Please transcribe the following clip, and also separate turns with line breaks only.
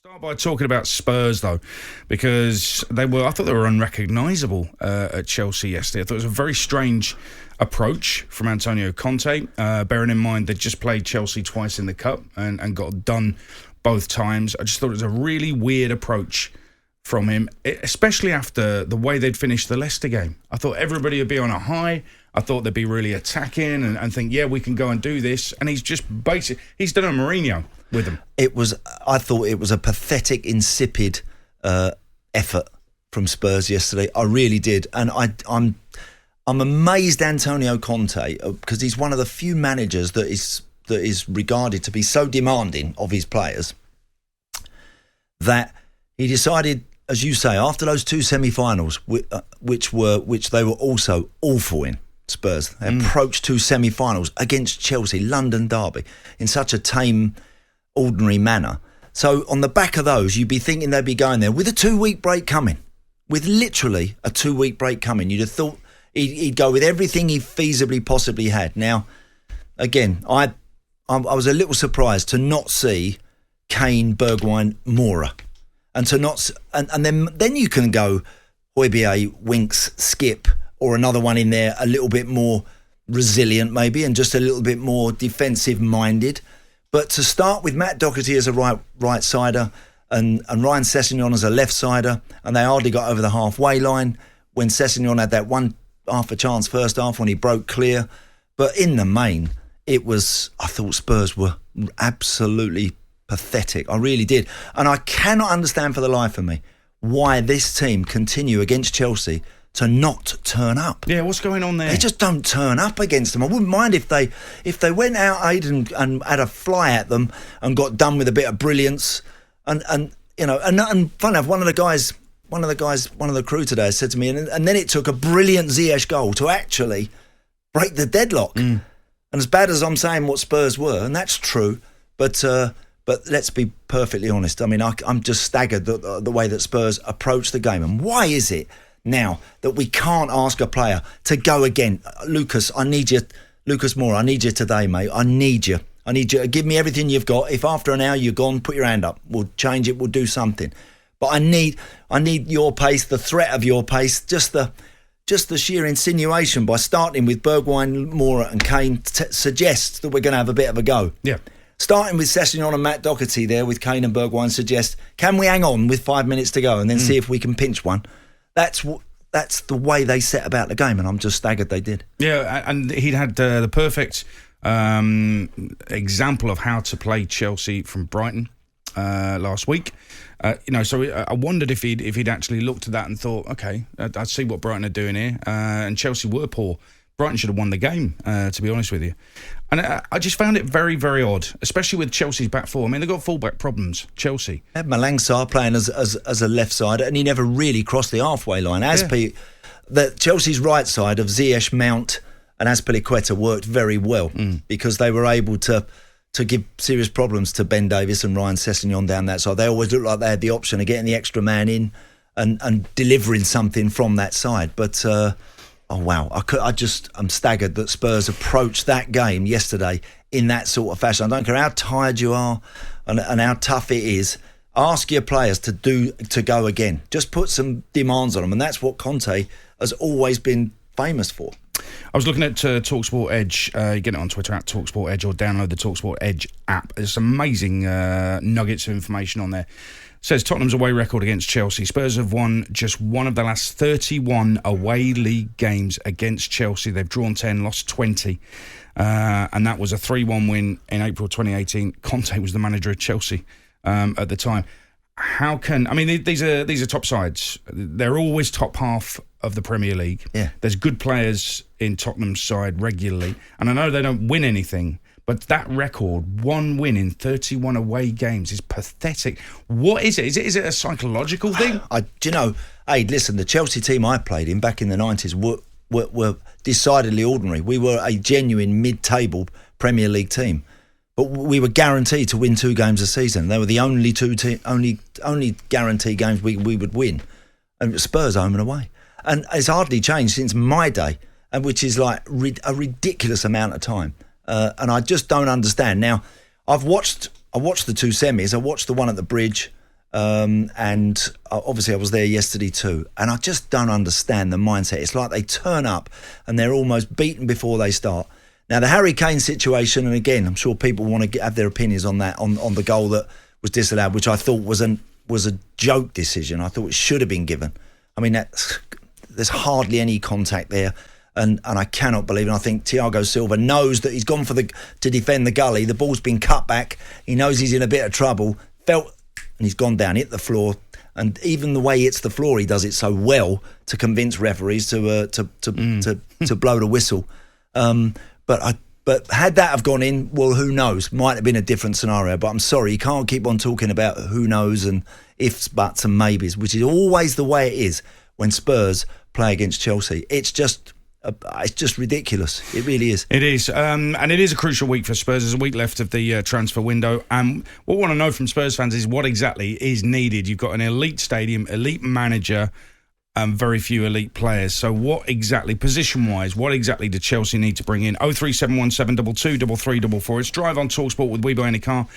Start by talking about Spurs, though, because I thought they were unrecognisable at Chelsea yesterday. I thought it was a very strange approach from Antonio Conte, bearing in mind they just played Chelsea twice in the Cup and got done both times. I just thought it was a really weird approach from him, especially after the way they'd finished the Leicester game. I thought everybody would be on a high. I thought they'd be really attacking and think, yeah, we can go and do this. And he's just he's done a Mourinho with them.
I thought it was a pathetic, insipid effort from Spurs yesterday. I really did. And I'm amazed Antonio Conte, because he's one of the few managers that is regarded to be so demanding of his players, that he decided, as you say, after those two semi-finals, which they were also awful in, Spurs. They approached two semi-finals against Chelsea, London derby, in such a tame, ordinary manner. So on the back of those, you'd be thinking they'd be going there with a 2-week break coming. With literally a 2-week break coming. You'd have thought he'd go with everything he feasibly possibly had. Now, again, I was a little surprised to not see Kane, Bergwijn, Moura. And to not, and then you can go Højbjerg, Winks, Skip, or another one in there a little bit more resilient maybe, and just a little bit more defensive minded. But to start with Matt Doherty as a right sider and Ryan Sessegnon as a left sider, and they hardly got over the halfway line when Sessegnon had that one half a chance first half when he broke clear. But in the main, I thought Spurs were absolutely pathetic. I really did. And I cannot understand for the life of me why this team continue against Chelsea to not turn up.
Yeah, what's going on there?
They just don't turn up against them. I wouldn't mind if they went out, Aid, and had a fly at them and got done with a bit of brilliance. And funny enough, one of the crew today said to me, and then it took a brilliant Ziyech goal to actually break the deadlock. And as bad as I'm saying what Spurs were, and that's true, but let's be perfectly honest. I mean, I'm just staggered the way that Spurs approach the game. And why is it now that we can't ask a player to go again? Lucas, I need you. Lucas Moura, I need you today, mate. I need you to give me everything you've got. If after an hour you're gone, put your hand up. We'll change it. We'll do something. But I need your pace, the threat of your pace, just the sheer insinuation by starting with Bergwijn, Moura and Kane suggests that we're going to have a bit of a go.
Yeah.
Starting with Sessegnon and Matt Doherty there with Kane and Bergwijn suggests, can we hang on with 5 minutes to go and then see if we can pinch one? That's the way they set about the game, and I'm just staggered they did. Yeah,
and he'd had the perfect example of how to play Chelsea from Brighton last week. So I wondered if he'd actually looked at that and thought, okay, I see what Brighton are doing here, and Chelsea were poor. Brighton should have won the game, to be honest with you. And I just found it very, very odd, especially with Chelsea's back four. I mean, they've got full-back problems, Chelsea.
Had Malang Sarr playing as a left side, and he never really crossed the halfway line. Chelsea's right side of Ziyech, Mount and Azpilicueta worked very well because they were able to give serious problems to Ben Davies and Ryan Sessegnon down that side. They always looked like they had the option of getting the extra man in and delivering something from that side. But oh wow! I'm staggered that Spurs approached that game yesterday in that sort of fashion. I don't care how tired you are and how tough it is. Ask your players to go again. Just put some demands on them, and that's what Conte has always been famous for.
I was looking at talkSPORT Edge. You get it on Twitter at talkSPORT Edge, or download the talkSPORT Edge app. There's some amazing nuggets of information on there. Says Tottenham's away record against Chelsea. Spurs have won just one of the last 31 away league games against Chelsea. They've drawn 10, lost 20. And that was a 3-1 win in April 2018. Conte was the manager of Chelsea at the time. These are top sides. They're always top half of the Premier League.
Yeah.
There's good players in Tottenham's side regularly. And I know they don't win anything, but that record, one win in 31 away games, is pathetic. What is it? Is it a psychological thing?
Listen, the Chelsea team I played in back in the 90s were decidedly ordinary. We were a genuine mid-table Premier League team. But we were guaranteed to win 2 games a season. They were the only only guaranteed games we would win. And Spurs home and away. And it's hardly changed since my day, and which is like a ridiculous amount of time. And I just don't understand. Now, I watched the 2 semis. I watched the one at the Bridge, And obviously I was there yesterday too, and I just don't understand the mindset. It's like they turn up and they're almost beaten before they start. Now the Harry Kane situation, and again I'm sure people want to have their opinions on that, on the goal that was disallowed, which I thought was a joke decision. I thought it should have been given. I mean, there's hardly any contact there. And I cannot believe it. I think Thiago Silva knows that he's gone to defend the gully. The ball's been cut back. He knows he's in a bit of trouble. And he's gone down, hit the floor. And even the way he hits the floor, he does it so well to convince referees to blow the whistle. But had that have gone in, well, who knows? Might have been a different scenario. But I'm sorry, you can't keep on talking about who knows and ifs, buts and maybes, which is always the way it is when Spurs play against Chelsea. It's just ridiculous. It really is.
It is. And it is a crucial week for Spurs. There's a week left of the transfer window. And what we want to know from Spurs fans is what exactly is needed. You've got an elite stadium, elite manager, and very few elite players. So what exactly, position-wise, what exactly do Chelsea need to bring in? 03717223344. It's Drive on talkSPORT with We Buy Any Car.